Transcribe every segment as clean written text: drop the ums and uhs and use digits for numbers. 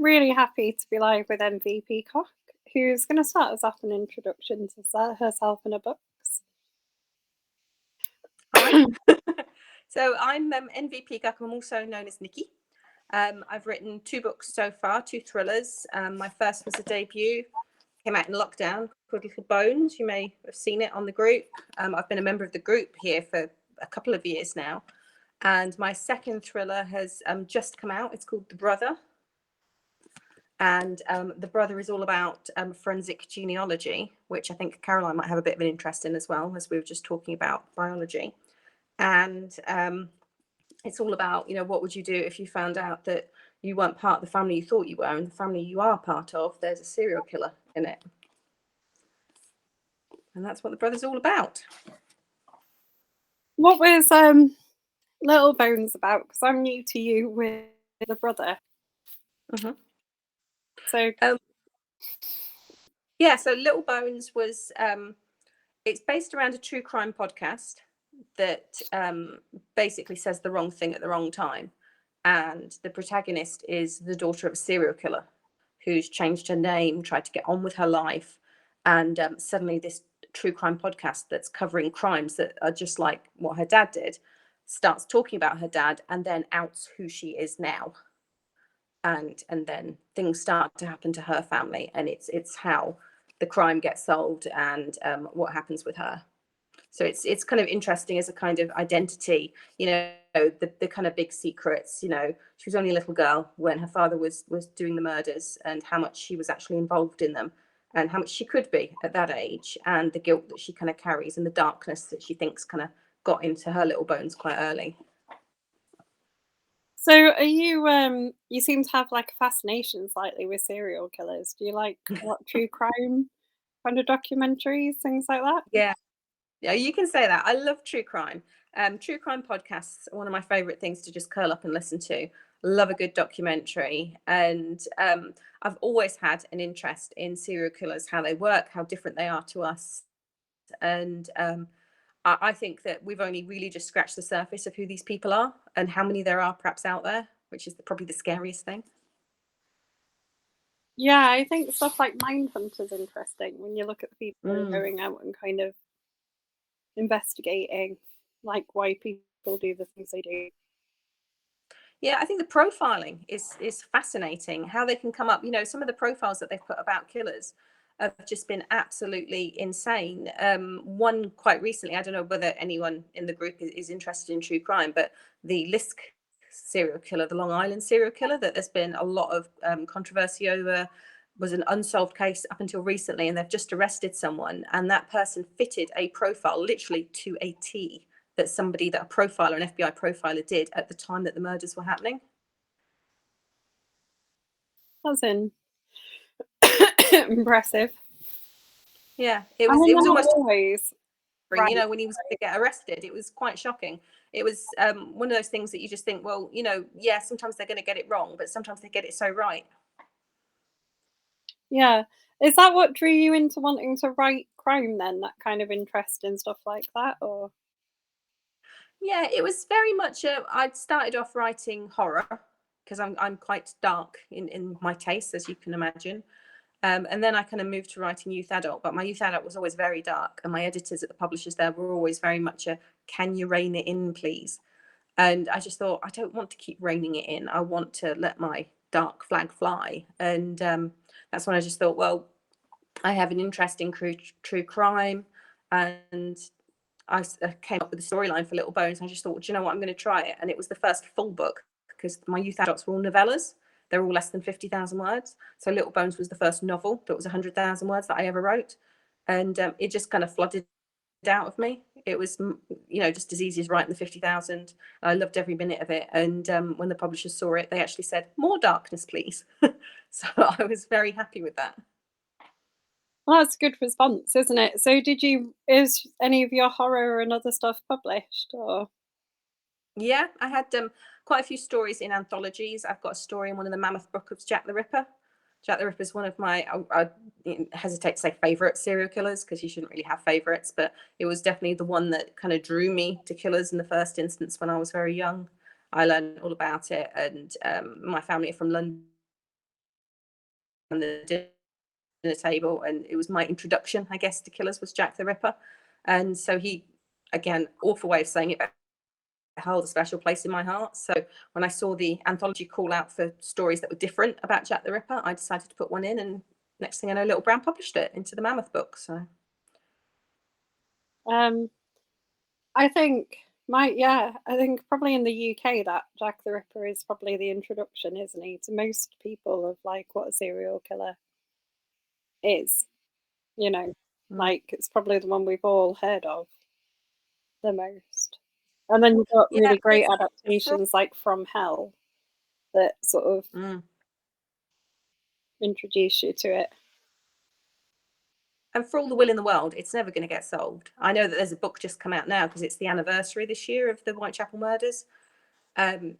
really happy to be live with MV Peacock, who's going to start us off an introduction to herself and her books. Hi. So I'm NV Peacock. I'm also known as Nikki. I've written 2 books so far, 2 thrillers. My first was a debut, came out in lockdown, called Little Bones. You may have seen it on the group. I've been a member of the group here for a couple of years now. And my second thriller has just come out. It's called The Brother. And The Brother is all about forensic genealogy, which I think Caroline might have a bit of an interest in as well, as we were just talking about biology. And it's all about, what would you do if you found out that you weren't part of the family you thought you were, and the family you are part of, there's a serial killer in it. And that's what The Brother's all about. What was Little Bones about? Because I'm new to you with The Brother. Mm-hmm. So so Little Bones was it's based around a true crime podcast that basically says the wrong thing at the wrong time. And the protagonist is the daughter of a serial killer who's changed her name, tried to get on with her life. And suddenly this true crime podcast that's covering crimes that are just like what her dad did starts talking about her dad and then outs who she is now. And then things start to happen to her family, and it's how the crime gets solved and what happens with her. So it's kind of interesting as a kind of identity, the kind of big secrets. She was only a little girl when her father was doing the murders, and how much she was actually involved in them, and how much she could be at that age, and the guilt that she kind of carries, and the darkness that she thinks kind of got into her little bones quite early. So are you you seem to have like a fascination slightly with serial killers. Do you like what true crime kind of documentaries, things like that? Yeah, you can say that. I love true crime. True crime podcasts are one of my favorite things to just curl up and listen to. Love a good documentary. And I've always had an interest in serial killers, how they work, how different they are to us. And I think that we've only really just scratched the surface of who these people are and how many there are perhaps out there, which is probably the scariest thing. Yeah, I think stuff like Mindhunt is interesting when you look at the people who are going out and kind of investigating like why people do the things they do. Yeah, I think the profiling is fascinating. How they can come up, some of the profiles that they've put about killers have just been absolutely insane. One quite recently, I don't know whether anyone in the group is interested in true crime, but the Lisk serial killer, the Long Island serial killer, that there's been a lot of controversy over, was an unsolved case up until recently, and they've just arrested someone, and that person fitted a profile literally to a T that a profiler, an FBI profiler, did at the time that the murders were happening. That's impressive. Yeah, it was almost always right. When he was going to get arrested, it was quite shocking. It was one of those things that you just think, well, yeah, sometimes they're going to get it wrong, but sometimes they get it so right. Yeah. Is that what drew you into wanting to write crime then, that kind of interest in stuff like that? Or Yeah, it was very much I'd started off writing horror because I'm quite dark in my taste, as you can imagine. And then I kind of moved to writing youth adult, but my youth adult was always very dark, and my editors at the publishers there were always very much can you rein it in, please? And I just thought, I don't want to keep reining it in. I want to let my dark flag fly. And that's when I just thought, well, I have an interest in true crime, and I came up with a storyline for Little Bones. And I just thought, well, do you know what? I'm going to try it. And it was the first full book, because my youth adults were all novellas. They're all less than 50,000 words. So Little Bones was the first novel that was 100,000 words that I ever wrote. And it just kind of flooded out of me. It was, just as easy as writing the 50,000. I loved every minute of it. And when the publishers saw it, they actually said, more darkness, please. So I was very happy with that. well, that's a good response, isn't it? So is any of your horror and other stuff published, or? Yeah, I had quite a few stories in anthologies. I've got a story in one of the Mammoth Book of Jack the Ripper. Jack the Ripper is one of my, I hesitate to say favourite serial killers, because you shouldn't really have favourites, but it was definitely the one that kind of drew me to killers in the first instance when I was very young. I learned all about it, and my family are from London, the dinner table, and it was my introduction, I guess, to killers was Jack the Ripper. And so he, again, awful way of saying it, but held a special place in my heart. So when I saw the anthology call out for stories that were different about Jack the Ripper, I decided to put one in, and next thing I know, Little Brown published it into the Mammoth book. So Um, I think I think probably in the UK that Jack the Ripper is probably the introduction, isn't he, to most people of like what a serial killer is. You know, mm. like it's probably the one we've all heard of the most. And then you've got Yeah, really great for all, adaptations like From Hell that sort of mm. introduce you to it. And for all the will in the world, it's never going to get solved. I know that there's a book just come out now because it's the anniversary this year of the Whitechapel murders. Um,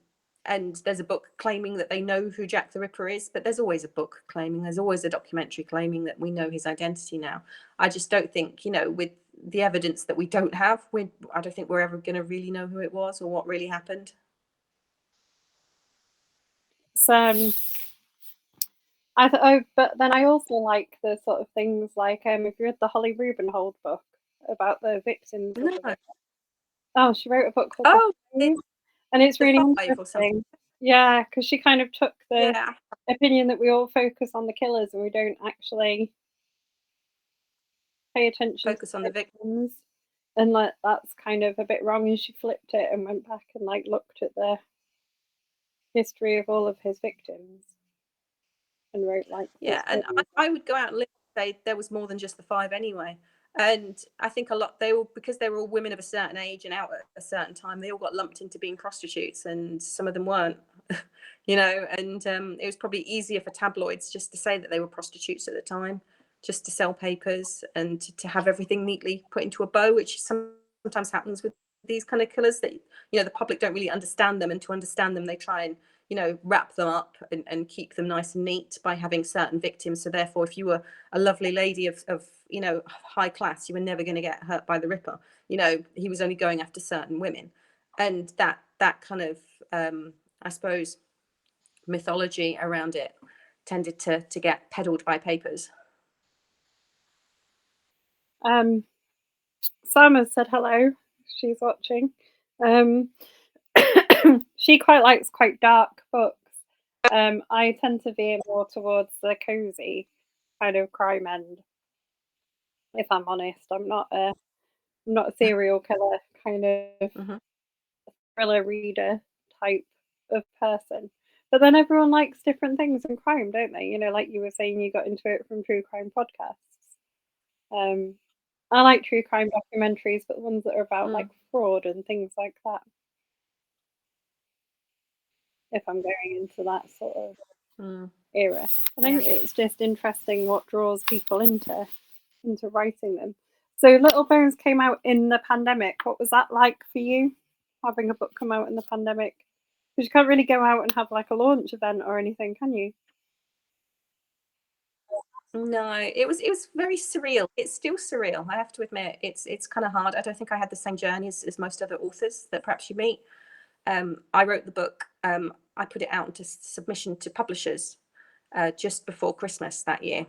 and there's a book claiming that they know who Jack the Ripper is, but there's always a book claiming, there's always a documentary claiming that we know his identity now. I just don't think, with the evidence that we don't have, I don't think we're ever going to really know who it was or what really happened. So, but then I also like the sort of things like if you read the Holly Rubenhold book about the victims of No. the Ripper. Oh, she wrote a book called Oh, The Five, and it's the really five or something. interesting. Yeah, because she kind of took the Yeah. opinion that we all focus on the killers and we don't actually pay attention to Focus on the the victim. victims, and like that's kind of a bit wrong. And she flipped it and went back and like looked at the history of all of his victims and wrote like full Yeah, and stories. I would go out and say there was more than just the five anyway. And I think a lot they all, because they were all women of a certain age and out at a certain time, they all got lumped into being prostitutes, and some of them weren't. And it was probably easier for tabloids just to say that they were prostitutes at the time, just to sell papers and to have everything neatly put into a bow, which sometimes happens with these kind of killers, that the public don't really understand them, and to understand them they try and wrap them up and keep them nice and neat by having certain victims. So therefore, if you were a lovely lady of high class, you were never going to get hurt by the Ripper. He was only going after certain women, and that kind of I suppose mythology around it tended to get peddled by papers. Sam has said hello. She's watching. Um, she quite likes quite dark books. I tend to veer more towards the cozy kind of crime end. If I'm honest, I'm not a serial killer kind of Mm-hmm. thriller reader type of person. But then everyone likes different things in crime, don't they? Like you were saying, you got into it from true crime podcasts. Um, I like true crime documentaries, but ones that are about like Mm. fraud and things like that. If I'm going into that sort of Mm. era, I Yeah. think it's just interesting what draws people into writing them. So, Little Bones came out in the pandemic. What was that like for you, having a book come out in the pandemic? Because you can't really go out and have like a launch event or anything, can you? No, it was very surreal. It's still surreal, I have to admit. It's kind of hard. I don't think I had the same journey as most other authors that perhaps you meet. I wrote the book. I put it out into submission to publishers just before Christmas that year,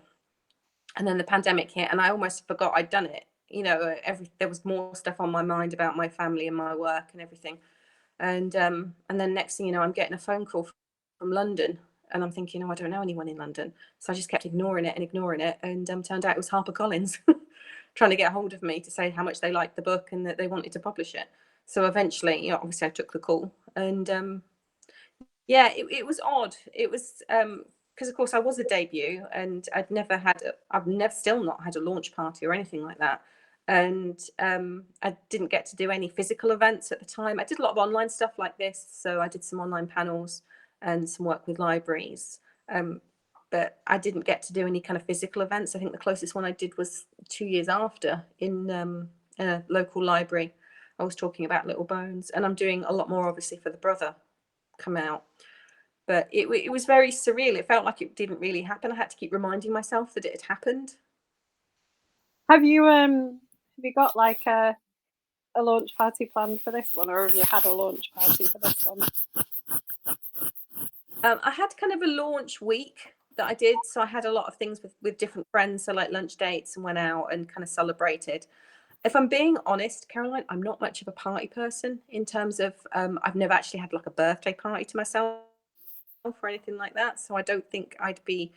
and then the pandemic hit, and I almost forgot I'd done it. There was more stuff on my mind about my family and my work and everything, and then next thing you know, I'm getting a phone call from London, and I'm thinking, oh, I don't know anyone in London, so I just kept ignoring it, and turned out it was HarperCollins trying to get hold of me to say how much they liked the book and that they wanted to publish it. So eventually, obviously, I took the call, and yeah, it was odd. It was because of course I was a debut, and I've never still not had a launch party or anything like that. And I didn't get to do any physical events at the time. I did a lot of online stuff like this, so I did some online panels and some work with libraries. But I didn't get to do any kind of physical events. I think the closest one I did was 2 years after in a local library. I was talking about Little Bones, and I'm doing a lot more obviously for the brother come out. But it was very surreal. It felt like it didn't really happen. I had to keep reminding myself that it had happened. Have you got like a launch party planned for this one, or have you had a launch party for this one? I had kind of a launch week that I did. So I had a lot of things with different friends, so like lunch dates, and went out and kind of celebrated. If I'm being honest, Caroline, I'm not much of a party person in terms of I've never actually had like a birthday party to myself or anything like that. So I don't think I'd be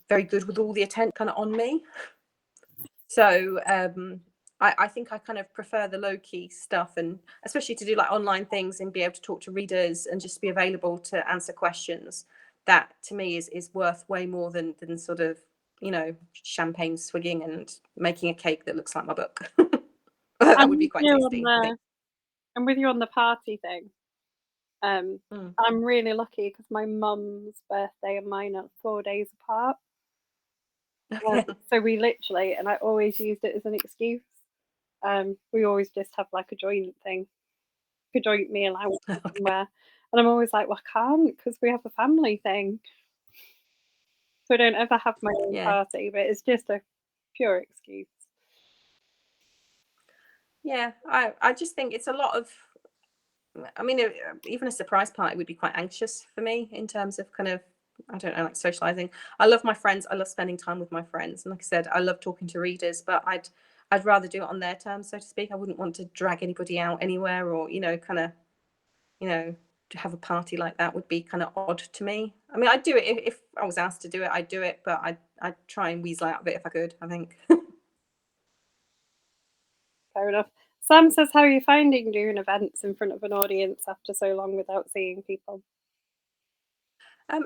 very good with all the attention kind of on me. So I think I kind of prefer the low key stuff, and especially to do like online things and be able to talk to readers and just be available to answer questions. That to me is worth way more than sort of, you know, champagne swigging and making a cake that looks like my book. That I'm would be with quite you on tasty, I think. the I'm with you on the party thing. Mm. I'm really lucky because my mum's birthday and mine are 4 days apart. Okay. So we literally, and I always used it as an excuse. We always just have like a joint thing, a joint meal out Okay. somewhere. And I'm always like, well, I can't because we have a family thing. So I don't ever have my own Yeah. party, but it's just a pure excuse. Yeah. I just think it's a lot of, I mean, even a surprise party would be quite anxious for me in terms of kind of, I don't know, like socializing. I love my friends. I love spending time with my friends. And like I said, I love talking to readers, but I'd rather do it on their terms, so to speak. I wouldn't want to drag anybody out anywhere, or, you know, kind of, you know, to have a party like that would be kind of odd to me. I mean, I'd do it if I was asked to do it, I'd do it, but I'd try and weasel out of it if I could, I think. Fair enough. Sam says, how are you finding doing events in front of an audience after so long without seeing people?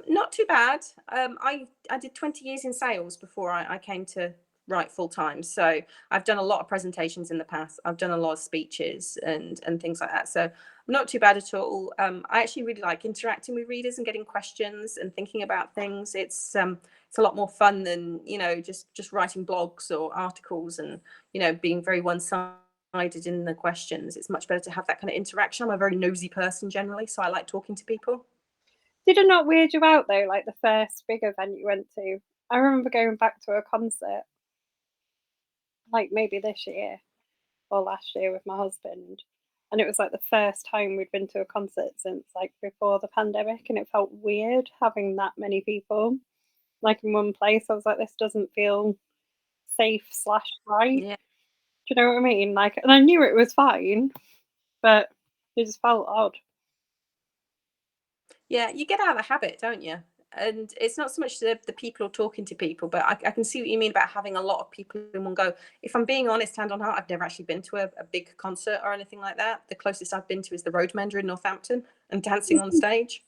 Not too bad. I did 20 years in sales before I came to write full time. So I've done a lot of presentations in the past. I've done a lot of speeches and things like that. So not too bad at all. I actually really like interacting with readers and getting questions and thinking about things. It's a lot more fun than, you know, just writing blogs or articles and, you know, being very one sided in the questions. It's much better to have that kind of interaction. I'm a very nosy person generally, so I like talking to people. Did it not weird you out though, like the first big event you went to? I remember going back to a concert, like maybe this year or last year with my husband. And it was like the first time we'd been to a concert since like before the pandemic, and it felt weird having that many people like in one place. I was like, this doesn't feel safe slash right. Yeah. Do you know what I mean? Like, and I knew it was fine, but it just felt odd. Yeah, you get out of the habit, don't you? And it's not so much the people or talking to people, but I can see what you mean about having a lot of people in one go. If I'm being honest, hand on heart, I've never actually been to a big concert or anything like that. The closest I've been to is the Roadmender in Northampton and dancing on stage.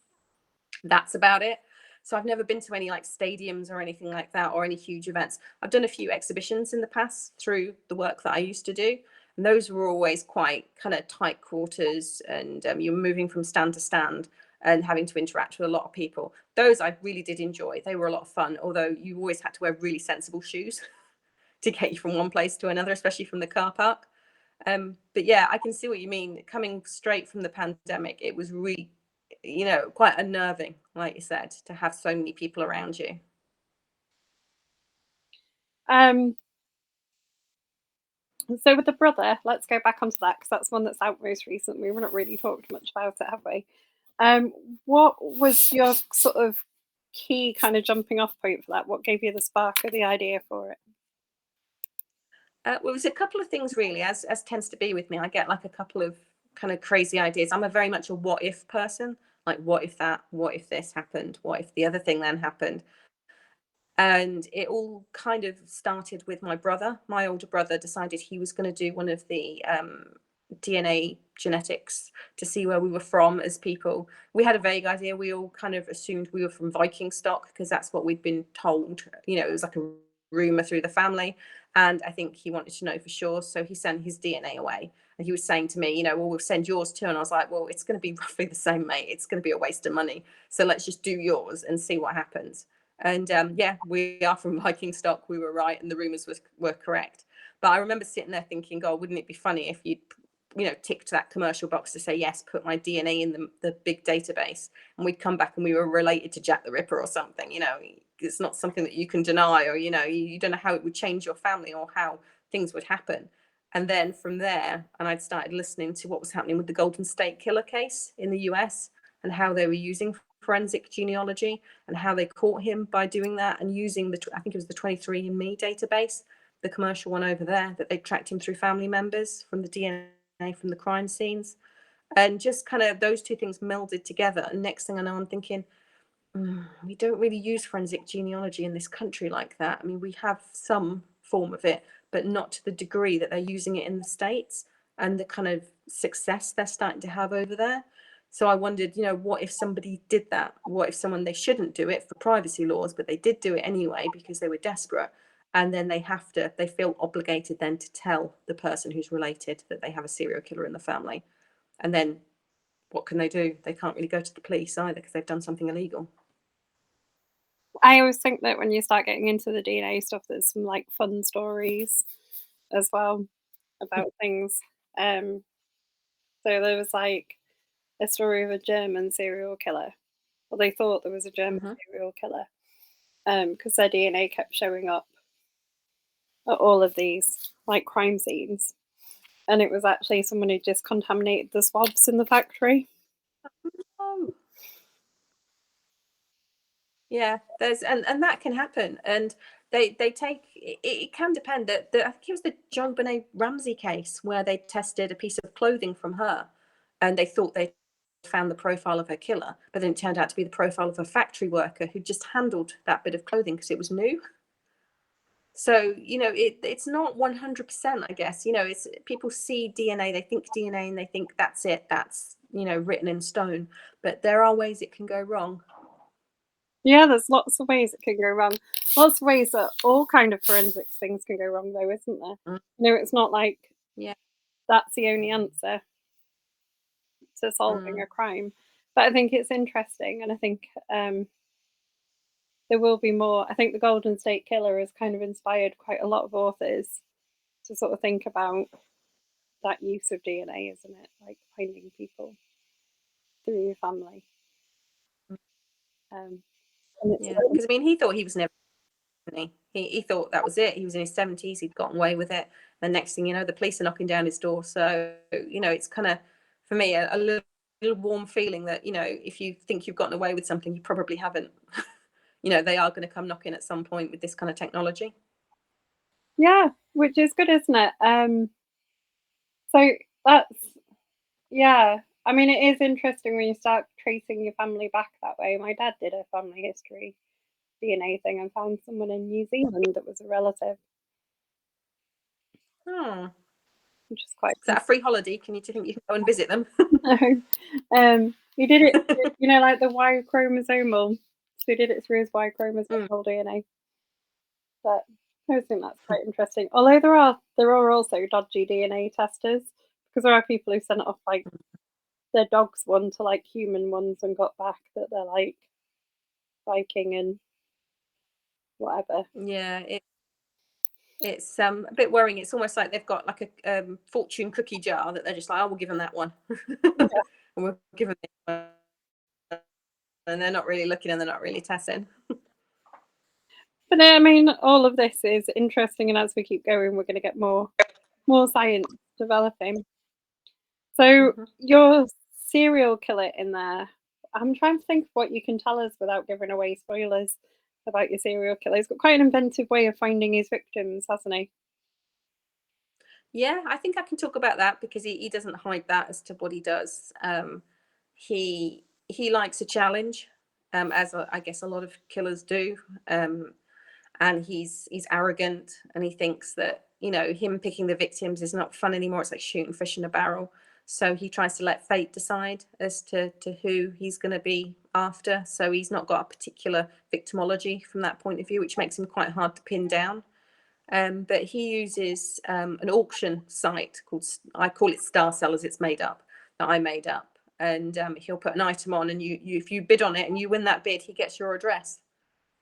That's about it. So I've never been to any like stadiums or anything like that, or any huge events. I've done a few exhibitions in the past through the work that I used to do, and those were always quite kind of tight quarters, and you're moving from stand to stand and having to interact with a lot of people. Those I really did enjoy. They were a lot of fun, although you always had to wear really sensible shoes to get you from one place to another, especially from the car park. But yeah, I can see what you mean. Coming straight from the pandemic, it was really, you know, quite unnerving, like you said, to have so many people around you. Um, so with the brother, let's go back onto that because that's one that's out most recently. We've not really talked much about it, have we? Um, what was your sort of key kind of jumping off point for that? What gave you the spark or the idea for it? Well, it was a couple of things really, as tends to be with me. I get like a couple of kind of crazy ideas. I'm a very much a what if person. Like, what if that? What if this happened? What if the other thing then happened? And it all kind of started with my brother. My older brother decided he was going to do one of the DNA genetics to see where we were from as people. We had a vague idea. We all kind of assumed we were from Viking stock because that's what we'd been told. You know, it was like a rumor through the family. And I think he wanted to know for sure. So he sent his DNA away. And he was saying to me, you know, well, we'll send yours too. And I was like, well, it's going to be roughly the same, mate. It's going to be a waste of money. So let's just do yours and see what happens. And yeah, we are from Viking stock. We were right, and the rumors were correct. But I remember sitting there thinking, "God, wouldn't it be funny if you know, ticked that commercial box to say yes, put my DNA in the big database, and we'd come back and we were related to Jack the Ripper or something." You know, it's not something that you can deny, or you know, you don't know how it would change your family or how things would happen. And then from there, and I'd started listening to what was happening with the Golden State Killer case in the US and how they were using forensic genealogy and how they caught him by doing that and using I think it was the 23andMe database, the commercial one over there, that they tracked him through family members from the DNA from the crime scenes. And just kind of those two things melded together. And next thing I know, I'm thinking, we don't really use forensic genealogy in this country like that. I mean, we have some form of it, but not to the degree that they're using it in the States and the kind of success they're starting to have over there. So I wondered, what if somebody did that? What if they shouldn't do it for privacy laws, but they did do it anyway because they were desperate. And then they feel obligated then to tell the person who's related that they have a serial killer in the family. And then what can they do? They can't really go to the police either because they've done something illegal. I always think that when you start getting into the DNA stuff, there's some like fun stories as well about things. So there was like a story of a German serial killer. Well, they thought there was a German serial killer because their DNA kept showing up at all of these like crime scenes, and it was actually someone who just contaminated the swabs in the factory. Oh. Yeah, and that can happen, and they take it can depend. That I think it was the JonBenet Ramsey case where they tested a piece of clothing from her, and they thought they found the profile of her killer, but then it turned out to be the profile of a factory worker who just handled that bit of clothing because it was new. So it's not 100%, I guess. It's people see DNA, they think DNA, and they think that's it, that's written in stone, but there are ways it can go wrong. Yeah, there's lots of ways it can go wrong. Lots of ways that all kind of forensics things can go wrong, though, isn't there? It's not like that's the only answer to solving a crime. But I think it's interesting, and I think there will be more. I think the Golden State Killer has kind of inspired quite a lot of authors to sort of think about that use of DNA, isn't it? Like finding people through your family. Yeah, because I mean, he thought he was never. He thought that was it. He was in his 70s. He'd gotten away with it. The next thing you know, the police are knocking down his door. So it's kind of, for me, a little warm feeling that if you think you've gotten away with something, you probably haven't. They are going to come knocking at some point with this kind of technology. Yeah, which is good, isn't it? So that's I mean, it is interesting when you start tracing your family back that way. My dad did a family history DNA thing and found someone in New Zealand that was a relative. Oh, which is quite. Is that a free holiday? Do you think you can go and visit them? No. He did it, like the Y chromosomal. So he did it through his Y chromosomal DNA. But I think that's quite interesting. Although there are also dodgy DNA testers, because there are people who sent off like their dogs one to like human ones and got back that they're like Viking and whatever. Yeah, it's a bit worrying. It's almost like they've got like a fortune cookie jar that they're just like, oh, we'll give them that one. And we'll give them this one. And they're not really looking and they're not really testing. But I mean, all of this is interesting, and as we keep going, we're going to get more science developing. So your serial killer in there, I'm trying to think of what you can tell us without giving away spoilers about your serial killer. He's got quite an inventive way of finding his victims, hasn't he? Yeah, I think I can talk about that because he doesn't hide that as to what he does. He likes a challenge, as I guess a lot of killers do. And he's arrogant, and he thinks that him picking the victims is not fun anymore. It's like shooting fish in a barrel. So he tries to let fate decide as to who he's going to be after. So he's not got a particular victimology from that point of view, which makes him quite hard to pin down. But he uses an auction site called, I call it Star Sellers, it's made up, that I made up. And he'll put an item on, and you if you bid on it and you win that bid, he gets your address.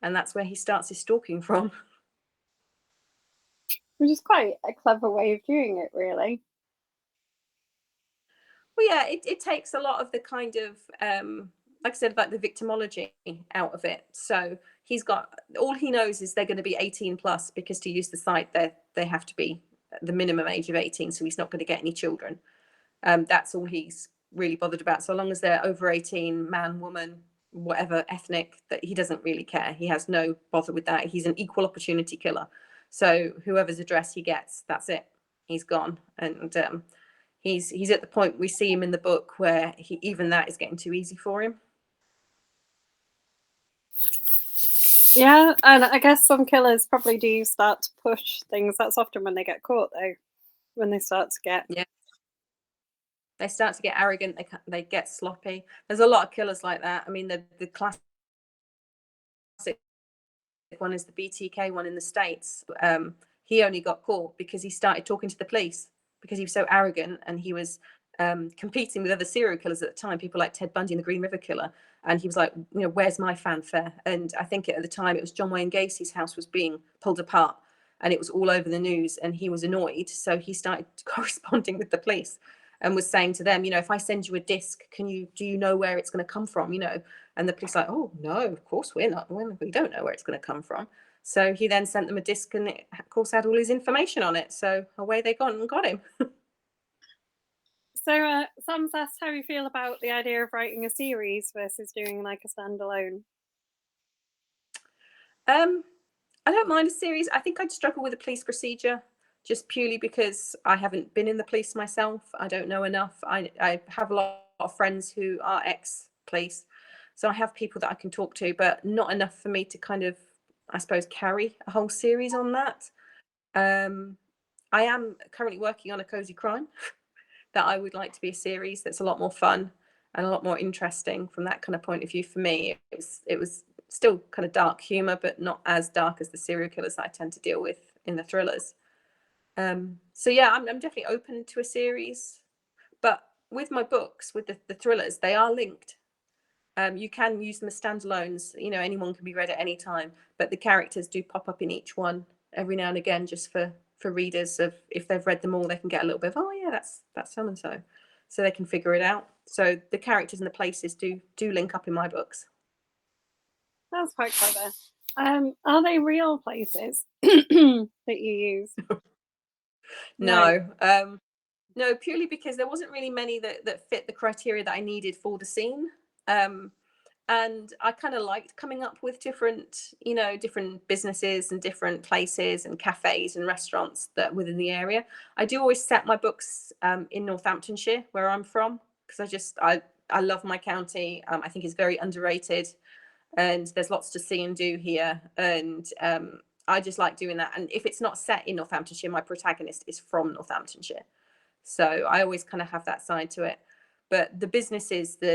And that's where he starts his stalking from. Which is quite a clever way of doing it, really. Well, yeah, it takes a lot of the kind of, like I said, like the victimology out of it. So he's got, all he knows is they're going to be 18 plus, because to use the site, they have to be the minimum age of 18. So he's not going to get any children. That's all he's really bothered about. So long as they're over 18, man, woman, whatever ethnic, that he doesn't really care. He has no bother with that. He's an equal opportunity killer. So whoever's address he gets, that's it. He's gone. And he's at the point we see him in the book where even that is getting too easy for him. Yeah, and I guess some killers probably do start to push things. That's often when they get caught, though, when they start to get... Yeah. They start to get arrogant. They get sloppy. There's a lot of killers like that. I mean, the classic one is the BTK one in the States. He only got caught because he started talking to the police, because he was so arrogant, and he was competing with other serial killers at the time, people like Ted Bundy and the Green River Killer. And he was like, where's my fanfare? And I think at the time it was John Wayne Gacy's house was being pulled apart, and it was all over the news, and he was annoyed. So he started corresponding with the police and was saying to them, if I send you a disc, do you know where it's going to come from? And the police like, oh no, of course we don't know where it's going to come from. So he then sent them a disc, and it of course had all his information on it. So away they gone and got him. So Sam's asked how you feel about the idea of writing a series versus doing like a standalone. I don't mind a series. I think I'd struggle with a police procedure, just purely because I haven't been in the police myself. I don't know enough. I have a lot of friends who are ex-police, so I have people that I can talk to, but not enough for me to kind of, I suppose, carry a whole series on that. I am currently working on a cozy crime that I would like to be a series that's a lot more fun and a lot more interesting from that kind of point of view. For me, it was still kind of dark humor, but not as dark as the serial killers that I tend to deal with in the thrillers. So yeah, I'm definitely open to a series, but with my books, with the thrillers, they are linked. You can use them as standalones. Anyone can be read at any time, but the characters do pop up in each one every now and again, just for readers. Of if they've read them all, they can get a little bit of, oh yeah, that's so and so they can figure it out. So the characters and the places do link up in my books. That's quite clever. Are they real places that you use? No. No, purely because there wasn't really many that fit the criteria that I needed for the scene. And I kind of liked coming up with different businesses and different places and cafes and restaurants that within the area. I do always set my books in Northamptonshire, where I'm from, because I love my county. I think it's very underrated, and there's lots to see and do here. And I just like doing that. And if it's not set in Northamptonshire, my protagonist is from Northamptonshire. So I always kind of have that side to it. But the businesses, for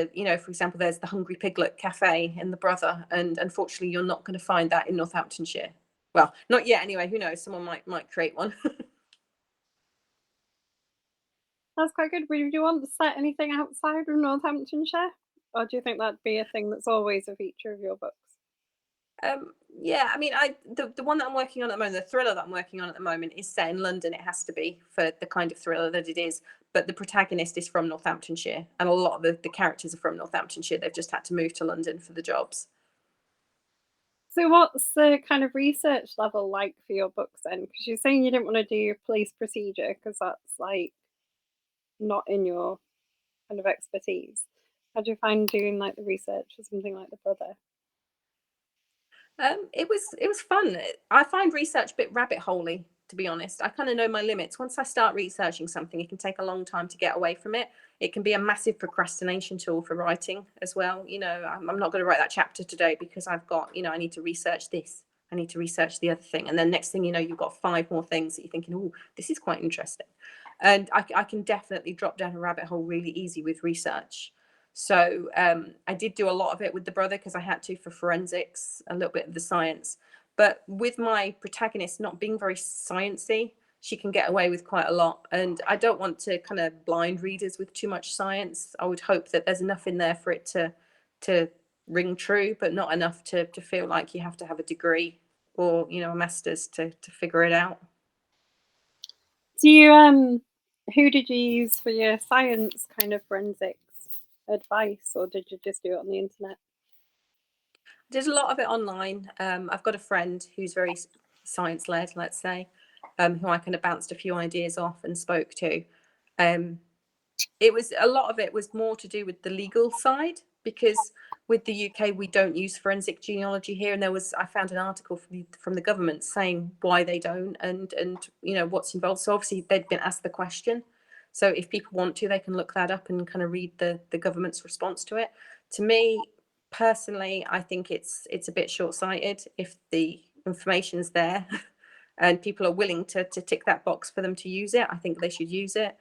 example, there's the Hungry Piglet Cafe in the Brother, and unfortunately, you're not going to find that in Northamptonshire. Well, not yet, anyway. Who knows? Someone might create one. That's quite good. Would you want to set anything outside of Northamptonshire, or do you think that'd be a thing that's always a feature of your books? Yeah, I mean, the one that I'm working on at the moment, the thriller that I'm working on at the moment, is set in London. It has to be for the kind of thriller that it is. But the protagonist is from Northamptonshire, and a lot of the characters are from Northamptonshire. They've just had to move to London for the jobs. So what's the kind of research level like for your books then? Because you're saying you didn't want to do police procedure because that's like not in your kind of expertise. How do you find doing like the research for something like The Brother? It was fun. I find research a bit rabbit holey, to be honest. I kind of know my limits. Once I start researching something, it can take a long time to get away from it. It can be a massive procrastination tool for writing as well. I'm not going to write that chapter today because I've got, I need to research this. I need to research the other thing. And then next thing you know, you've got 5 more things that you're thinking, oh, this is quite interesting. And I can definitely drop down a rabbit hole really easy with research. So I did do a lot of it with The Brother because I had to for forensics, a little bit of the science. But with my protagonist not being very sciencey, she can get away with quite a lot. And I don't want to kind of blind readers with too much science. I would hope that there's enough in there for it to ring true, but not enough to feel like you have to have a degree or, a master's to figure it out. Do you who did you use for your science kind of forensics advice, or did you just do it on the internet? I did a lot of it online. I've got a friend who's very science led, let's say, who I kind of bounced a few ideas off and spoke to. A lot of it was more to do with the legal side, because with the UK, we don't use forensic genealogy here, and I found an article from the government saying why they don't, and what's involved. So obviously they'd been asked the question. So if people want to, they can look that up and kind of read the government's response to it. To me personally, I think it's a bit short-sighted. If the information's there and people are willing to tick that box for them to use it, I think they should use it.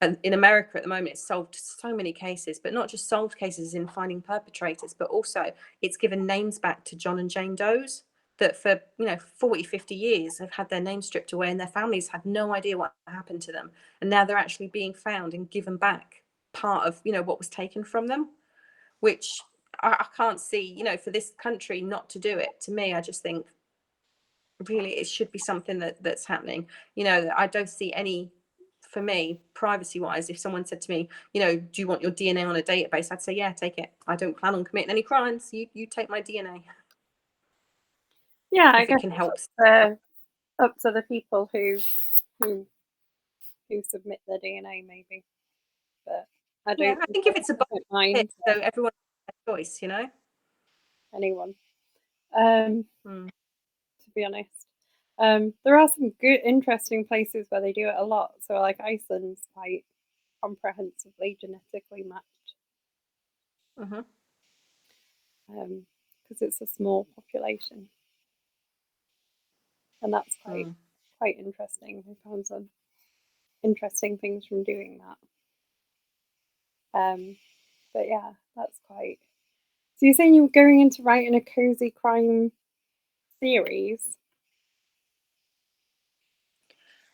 And in America at the moment, it's solved so many cases, but not just solved cases in finding perpetrators, but also it's given names back to John and Jane Does that for 40, 50 years have had their names stripped away, and their families had no idea what happened to them. And now they're actually being found and given back part of what was taken from them, which I can't see, for this country not to do it. To me, I just think really it should be something that's happening. I don't see any, for me, privacy wise, if someone said to me, do you want your DNA on a database, I'd say, yeah, take it. I don't plan on committing any crimes. You take my DNA. Yeah, I if guess it can help. Up to the people who submit their DNA, maybe. But I think if it's a mind so everyone has a choice, anyone. Hmm. To be honest. There are some good, interesting places where they do it a lot. So, like Iceland's quite comprehensively genetically matched. Because it's a small population, and that's quite interesting. I found some interesting things from doing that. But yeah, that's quite. So you're saying you're going into writing a cozy crime series?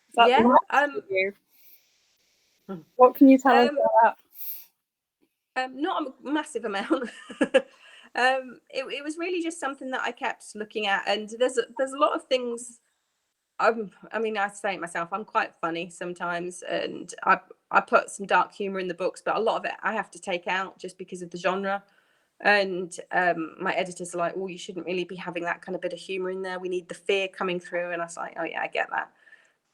Is that the next for you? What can you tell us about that? Not a massive amount. It was really just something that I kept looking at, and there's a lot of things. I say it myself, I'm quite funny sometimes, and I put some dark humor in the books, but a lot of it I have to take out just because of the genre. And my editors are like, oh, you shouldn't really be having that kind of bit of humor in there. We need the fear coming through. And I was like, oh yeah, I get that.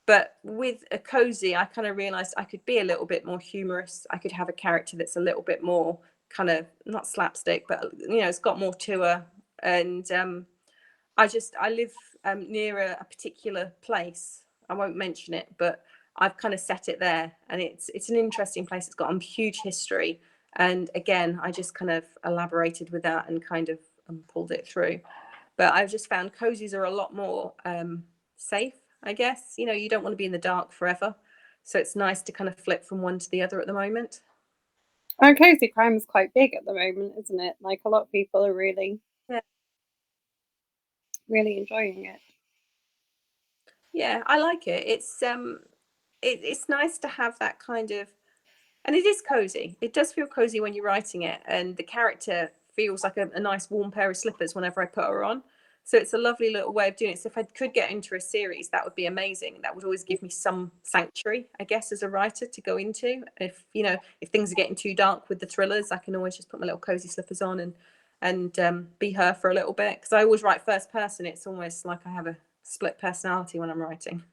But with a cozy, I kind of realized I could be a little bit more humorous. I could have a character that's a little bit more kind of not slapstick, but it's got more to her. And I live near a particular place. I won't mention it, but I've kind of set it there, and it's an interesting place. It's got a huge history, and again, I just kind of elaborated with that and kind of pulled it through. But I've just found cozies are a lot more safe, I guess. You don't want to be in the dark forever, so it's nice to kind of flip from one to the other at the moment. Cozy crime is quite big at the moment, isn't it? Like a lot of people are really enjoying it. Yeah, I like it. It's nice to have that kind of, and it is cozy. It does feel cozy when you're writing it, and the character feels like a nice warm pair of slippers whenever I put her on. So it's a lovely little way of doing it. So if I could get into a series, that would be amazing. That would always give me some sanctuary, I guess, as a writer to go into. If things are getting too dark with the thrillers, I can always just put my little cozy slippers on and be her for a little bit. Because I always write first person. It's almost like I have a split personality when I'm writing.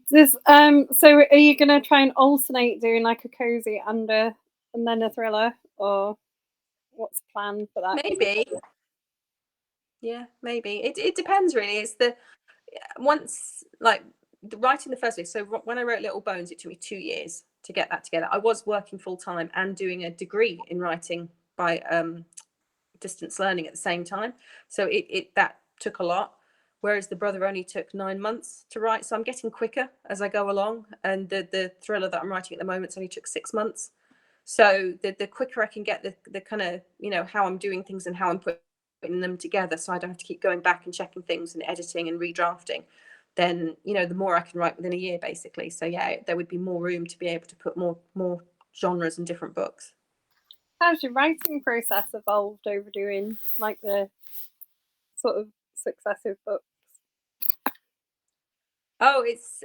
So are you gonna try and alternate doing like a cozy and then a thriller, or what's the plan for that? Maybe. Yeah, maybe. It depends really. It's once like writing the first week. So when I wrote Little Bones, it took me 2 years to get that together. I was working full time and doing a degree in writing by distance learning at the same time. So it that took a lot. Whereas The Brother only took 9 months to write. So I'm getting quicker as I go along. And the thriller that I'm writing at the moment only took 6 months. So the quicker I can get the kind of, how I'm doing things and how I'm putting them together, so I don't have to keep going back and checking things and editing and redrafting, then, the more I can write within a year, basically. So yeah, there would be more room to be able to put more genres and different books. How's your writing process evolved over doing like the sort of successive books? Oh, it's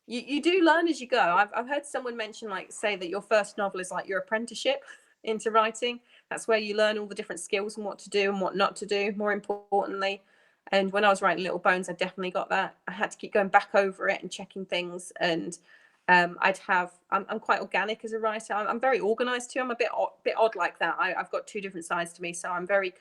you do learn as you go. I've heard someone mention, say that your first novel is like your apprenticeship into writing. That's where you learn all the different skills and what to do and what not to do, more importantly. And when I was writing Little Bones, I definitely got that. I had to keep going back over it and checking things. And I'm quite organic as a writer. I'm very organized too. I'm a bit odd like that. I've got two different sides to me. So I'm very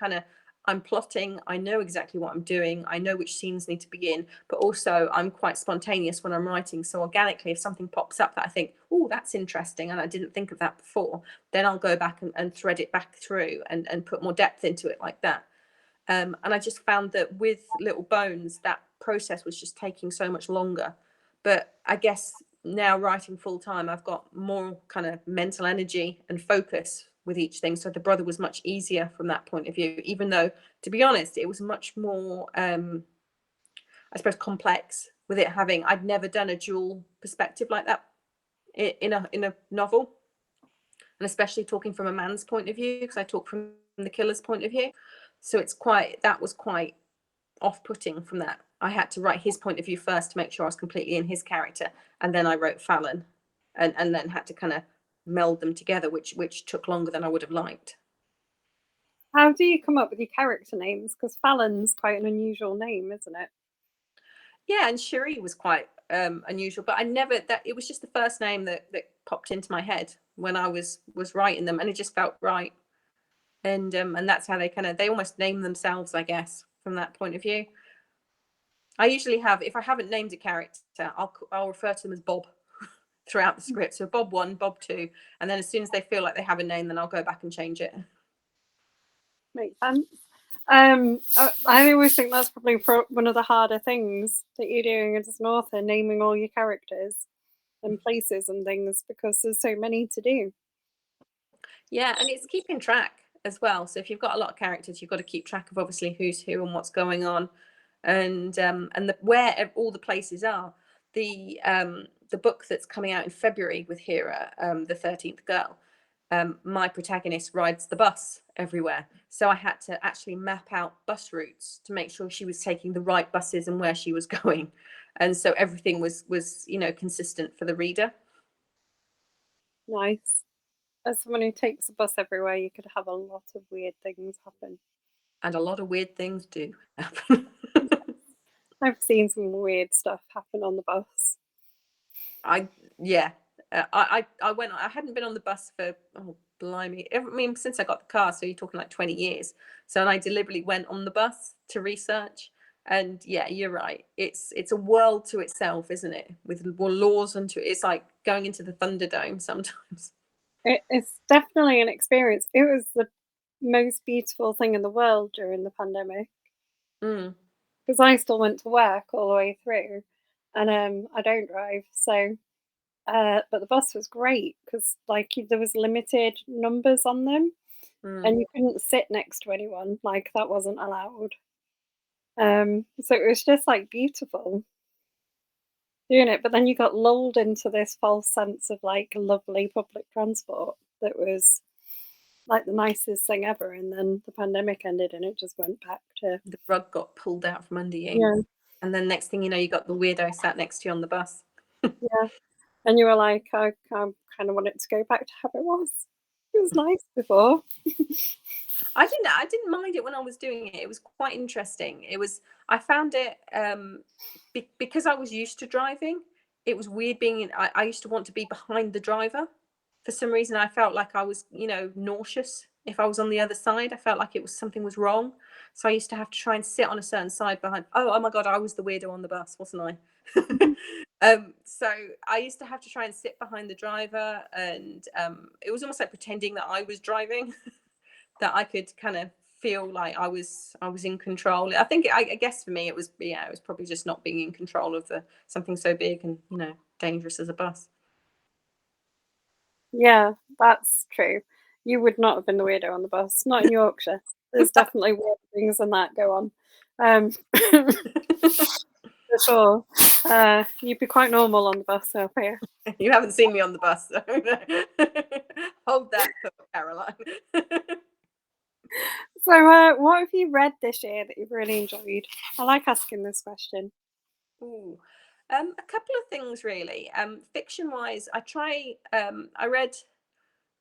I'm plotting. I know exactly what I'm doing. I know which scenes need to be in, but also I'm quite spontaneous when I'm writing. So organically, if something pops up that I think, oh, that's interesting, and I didn't think of that before, then I'll go back and thread it back through and put more depth into it like that. And I just found that with Little Bones, that process was just taking so much longer. But I guess now writing full time, I've got more kind of mental energy and focus with each thing. So The Brother was much easier from that point of view, even though, to be honest, it was much more, I suppose, complex with it having, I'd never done a dual perspective like that in a novel. And especially talking from a man's point of view, because I talk from the killer's point of view. So that was quite off-putting from that. I had to write his point of view first to make sure I was completely in his character, and then I wrote Fallon, and then had to kind of meld them together, which took longer than I would have liked. How do you come up with your character names? Because Fallon's quite an unusual name, isn't it? Yeah, and Cherie was quite unusual, but it was just the first name that popped into my head when I was writing them, and it just felt right. And that's how they almost name themselves, I guess, from that point of view. I usually have, if I haven't named a character, I'll refer to them as Bob throughout the script. So Bob 1, Bob 2, and then as soon as they feel like they have a name, then I'll go back and change it. Makes sense. I always think that's probably one of the harder things that you're doing as an author, naming all your characters and places and things, because there's so many to do. Yeah, and it's keeping track as well. So if you've got a lot of characters, you've got to keep track of obviously who's who and what's going on, and where all the places are. The book that's coming out in February with Hera, the 13th Girl, my protagonist rides the bus everywhere. So I had to actually map out bus routes to make sure she was taking the right buses and where she was going. And so everything was consistent for the reader. Nice. As someone who takes a bus everywhere, you could have a lot of weird things happen. And a lot of weird things do happen. I've seen some weird stuff happen on the bus. I hadn't been on the bus for, oh blimey, I mean, since I got the car, so you're talking like 20 years. So, and I deliberately went on the bus to research, and yeah, you're right, it's a world to itself, isn't it, with laws, and it's like going into the Thunderdome sometimes. It's definitely an experience. It was the most beautiful thing in the world during the pandemic, because I still went to work all the way through, and I don't drive, so but the bus was great because like there was limited numbers on them, and you couldn't sit next to anyone, like that wasn't allowed. So it was just like beautiful doing it, but then you got lulled into this false sense of like lovely public transport that was like the nicest thing ever, and then the pandemic ended and it just went back to The rug got pulled out from under you, yeah, and then next thing you know, you got the weirdo sat next to you on the bus. yeah. And you were like, I kind of want it to go back to how it was. It was nice before. I didn't mind it when I was doing it. It was quite interesting. I found it because I was used to driving. It was weird being I used to want to be behind the driver. For some reason, I felt like I was, nauseous if I was on the other side. I felt like something was wrong. So I used to have to try and sit on a certain side behind. Oh my God, I was the weirdo on the bus, wasn't I? So I used to have to try and sit behind the driver, and it was almost like pretending that I was driving. That I could kind of feel like I was in control. I guess for me it was probably just not being in control of something so big and dangerous as a bus. Yeah, that's true. You would not have been the weirdo on the bus, not in Yorkshire. There's definitely weird things than that go on. For sure. You'd be quite normal on the bus up here. You haven't seen me on the bus, so hold that for Caroline. So, what have you read this year that you've really enjoyed? I like asking this question. Ooh. A couple of things really. Fiction wise, I read,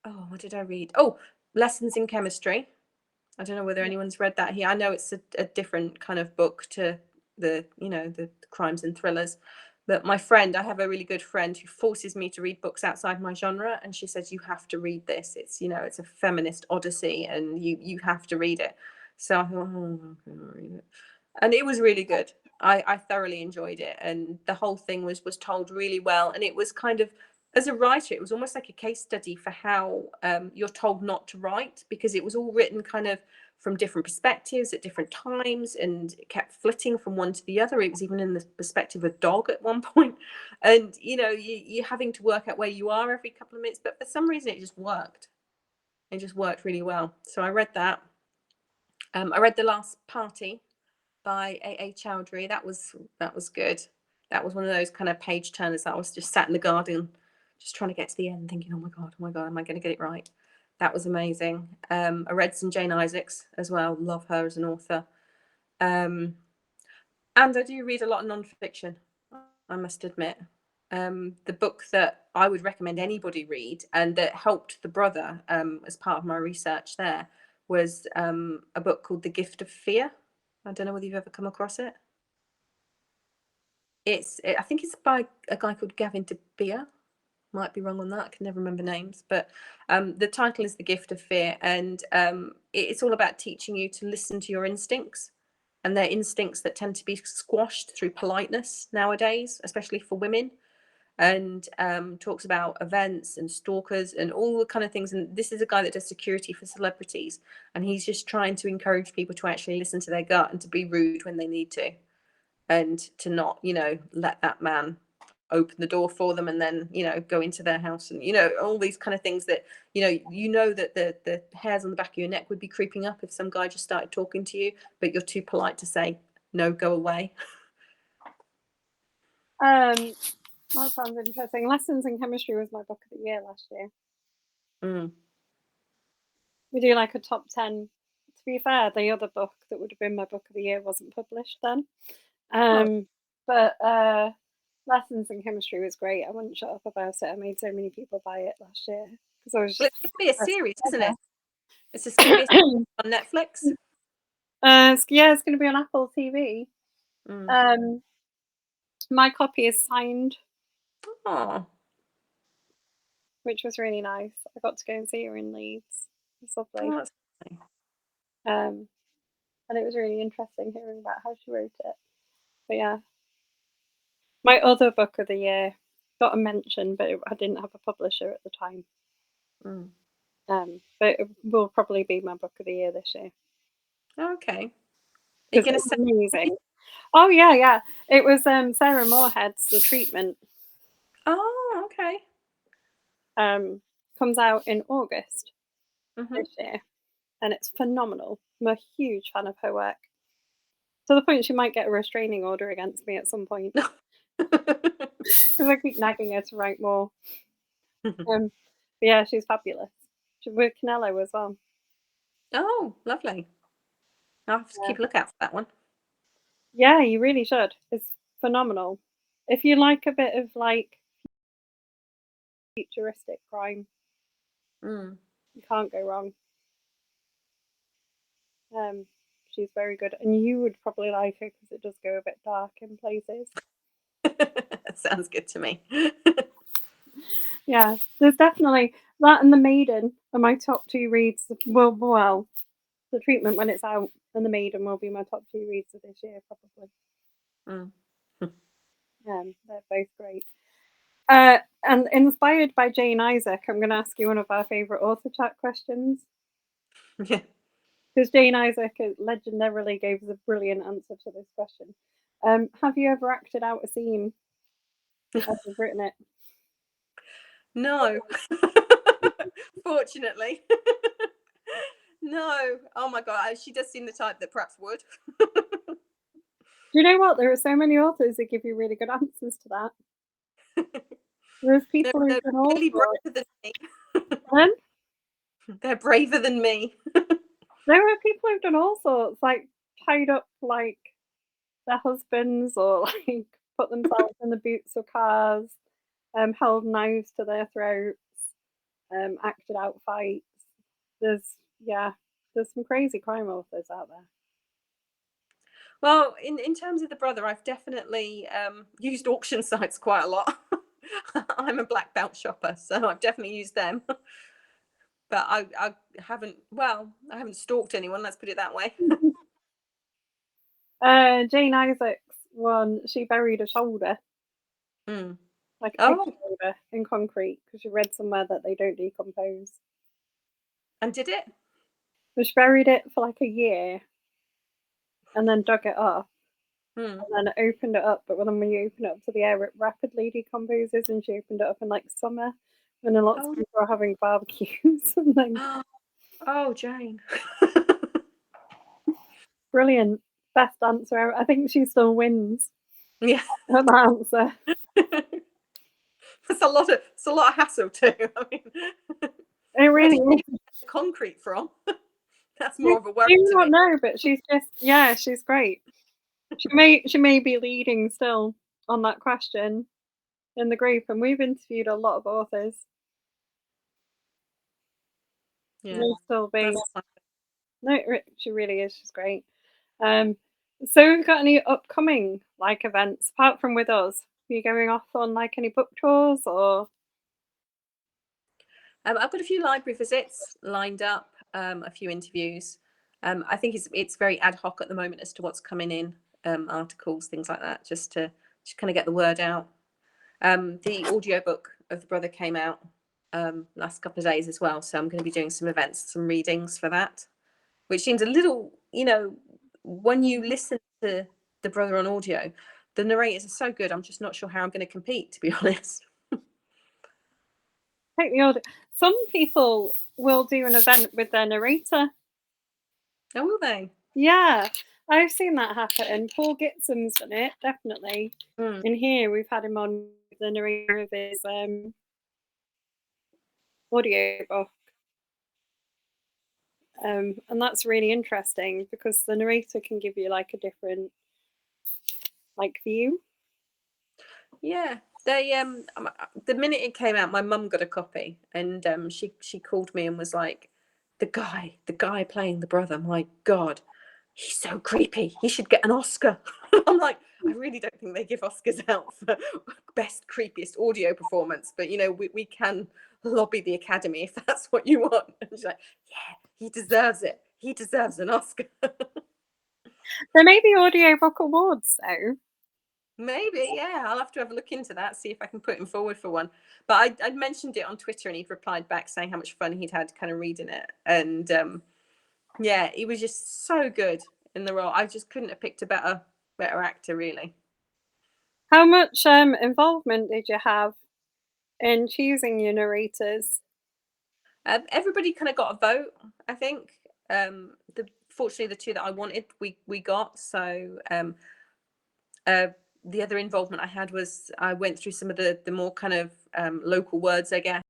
oh, what did I read? Oh, Lessons in Chemistry. I don't know whether anyone's read that here. I know it's a different kind of book to the crimes and thrillers, But my friend, I have a really good friend who forces me to read books outside my genre, and she says you have to read this. It's, you know, it's a feminist odyssey, and you have to read it. So I thought, oh, I'm gonna read it, and it was really good. I thoroughly enjoyed it, and the whole thing was told really well. And it was kind of, as a writer, it was almost like a case study for how you're told not to write, because it was all written kind of from different perspectives at different times, and it kept flitting from one to the other. It was even in the perspective of a dog at one point. And you know, you're having to work out where you are every couple of minutes, but for some reason it just worked. It just worked really well. So I read that. I read The Last Party by A. Chowdhury. That was good. That was one of those kind of page turners that I was just sat in the garden, just trying to get to the end, thinking, oh my god, am I going to get it right? That was amazing. I read some Jane Isaacs as well. Love her as an author. And I do read a lot of non-fiction, I must admit. The book that I would recommend anybody read, and that helped the brother as part of my research there, was a book called The Gift of Fear. I don't know whether you've ever come across it. I think it's by a guy called Gavin de Beer. Might be wrong on that. I can never remember names, but the title is The Gift of Fear, and it's all about teaching you to listen to your instincts, and they're instincts that tend to be squashed through politeness nowadays, especially for women. And talks about events and stalkers and all the kind of things. And this is a guy that does security for celebrities, and he's just trying to encourage people to actually listen to their gut and to be rude when they need to, and to not, you know, let that man open the door for them and then, you know, go into their house, and, you know, all these kind of things that, you know that the hairs on the back of your neck would be creeping up if some guy just started talking to you, but you're too polite to say no, go away. That sounds interesting. Lessons in Chemistry was my book of the year last year. We do like a top 10. To be fair, the other book that would have been my book of the year wasn't published then. But Lessons in Chemistry was great. I wouldn't shut up about it. I made so many people buy it last year because I was just. Well, it's going to be a series, isn't it? It's just going to be a series on Netflix. Yeah, it's going to be on Apple TV. My copy is signed. Oh, which was really nice. I got to go and see her in Leeds. It was lovely. oh, that's nice. And it was really interesting hearing about how she wrote it. But yeah, my other book of the year got a mention, but I didn't have a publisher at the time. But it will probably be my book of the year this year. Okay. Are you going to say amazing? Oh yeah. It was Sarah Moorhead's The Treatment. Oh, okay. Comes out in August this year, and it's phenomenal. I'm a huge fan of her work, to the point she might get a restraining order against me at some point because I keep nagging her to write more. But yeah, she's fabulous. She's with Canelo as well. Oh, lovely. I'll have to keep a lookout for that one. Yeah, you really should. It's phenomenal. If you like a bit of like futuristic crime, you can't go wrong. She's very good, and you would probably like her because it does go a bit dark in places. Sounds good to me. Yeah, there's definitely that, and The Maiden are my top 2 reads. Well, The Treatment when it's out, and The Maiden will be my top 2 reads of this year, probably. They're both great. And inspired by Jane Isaac, I'm going to ask you one of our favourite author chat questions. Yeah. Because Jane Isaac legendarily gave us a brilliant answer to this question. Have you ever acted out a scene as you've written it? No. Fortunately. No. Oh my god, she does seem the type that perhaps would. Do you know what? There are so many authors that give you really good answers to that. There's people who've done all really braver than me. They're braver than me. There are people who've done all sorts, like tied up like their husbands, or like put themselves in the boots of cars, held knives to their throats, acted out fights. There's some crazy crime authors out there. Well, in terms of the brother, I've definitely used auction sites quite a lot. I'm a black belt shopper, so I've definitely used them. But I haven't. Well, I haven't stalked anyone. Let's put it that way. Jane Isaac's one, she buried a shoulder, Mm. like a pig Oh, shoulder, in concrete because she read somewhere that they don't decompose. and did it? So she buried it for like a year and then dug it up Mm. and then opened it up. But when you open it up to the air, it rapidly decomposes. And she opened it up in like summer when lots of Oh, people are having barbecues. And then oh, Jane. brilliant, best answer ever. I think she still wins Yeah. at the answer. It's a lot of hassle too. I mean, It where really did you is. get the concrete from? That's I more of a worry do to not me. know, but she's she's great. She may be leading still on that question in the group, and we've interviewed a lot of authors. Yeah, May still be. that's fine. No, she really is. She's great. Um, so we've got any upcoming like events apart from with us? Are you going off on like any book tours or? I've got a few library visits lined up, a few interviews. I think it's very ad hoc at the moment as to what's coming in, articles, things like that, just kind of get the word out. The audiobook of The Brother came out last couple of days as well, so I'm going to be doing some events, some readings for that, which seems a little, when you listen to The Brother on audio, the narrators are so good. I'm just not sure how I'm going to compete, to be honest. Take the order. Some people will do an event with their narrator. Oh, will they? Yeah, I've seen that happen. Paul Gitsom's done it, definitely. Mm. In here, we've had him on the narrator of his audiobook. And that's really interesting because the narrator can give you like a different like view. Yeah, they the minute it came out, my mum got a copy, and she called me and was like, the guy playing the brother, my God, he's so creepy. He should get an Oscar." I'm like, I really don't think they give Oscars out for best creepiest audio performance, but we can lobby the Academy if that's what you want. And she's like, yeah, he deserves it. He deserves an Oscar. There may be audiobook awards though. Maybe, yeah. I'll have to have a look into that, see if I can put him forward for one. But I'd mentioned it on Twitter, and he'd replied back saying how much fun he'd had kind of reading it. And yeah, he was just so good in the role. I just couldn't have picked a better actor, really. How much involvement did you have in choosing your narrators? Everybody kind of got a vote, I think. Fortunately, the two that I wanted, we got. So the other involvement I had was I went through some of the more kind of local words, I guess,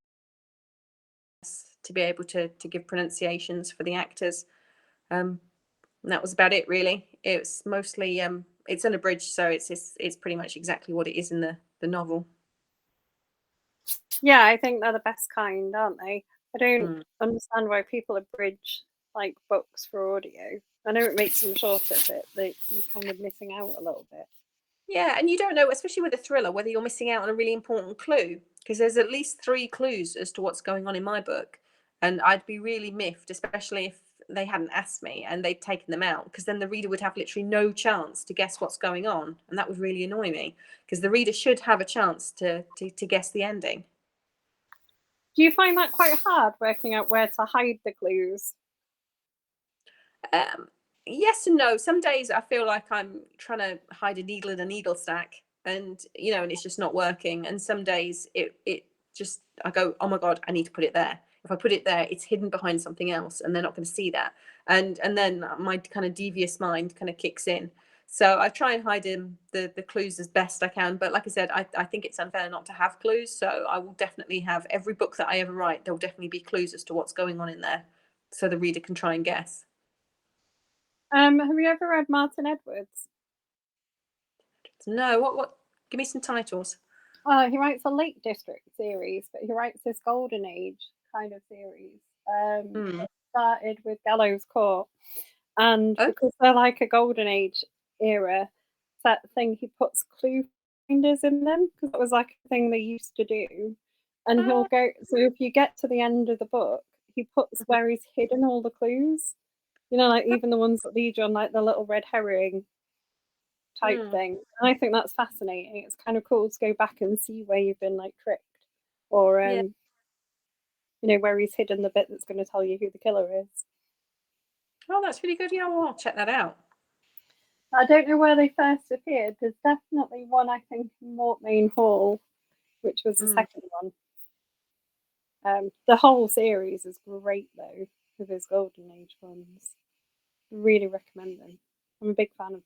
to be able to give pronunciations for the actors. And that was about it, really. It's mostly it's unabridged, so it's pretty much exactly what it is in the novel. Yeah, I think they're the best kind, aren't they? I don't Mm. understand why people abridge like books for audio. I know it makes them shorter, but you're kind of missing out a little bit. Yeah, and you don't know, especially with a thriller, whether you're missing out on a really important clue, because there's at least 3 clues as to what's going on in my book, and I'd be really miffed, especially if they hadn't asked me and they'd taken them out, because then the reader would have literally no chance to guess what's going on, and that would really annoy me, because the reader should have a chance to guess the ending. Do you find that quite hard working out where to hide the clues? Um, yes and no. Some days I feel like I'm trying to hide a needle in a needle stack, and and it's just not working. And some days it just I go, oh my God, I need to put it there. If I put it there, it's hidden behind something else, and they're not going to see that. And then my kind of devious mind kind of kicks in. So I try and hide in the clues as best I can. But like I said, I think it's unfair not to have clues. So I will definitely have every book that I ever write. There'll definitely be clues as to what's going on in there, so the reader can try and guess. Have you ever read Martin Edwards? No, what? Give me some titles. He writes a Lake District series, but he writes this Golden Age kind of series. Hmm. Started with Gallows Court, and Oh, because they're like a Golden Age, era, that thing, he puts clue finders in them because that was like a thing they used to do. And he'll go, so if you get to the end of the book, he puts where he's hidden all the clues. Like even the ones that lead you on like the little red herring type thing. And I think that's fascinating. It's kind of cool to go back and see where you've been like tricked, or Yeah. where he's hidden the bit that's going to tell you who the killer is. Oh, that's really good. Yeah, well, I'll check that out. I don't know where they first appeared. There's definitely one, I think, in Mortmain Hall, which was the second one. The whole series is great, though, with his Golden Age ones. Really recommend them. I'm a big fan of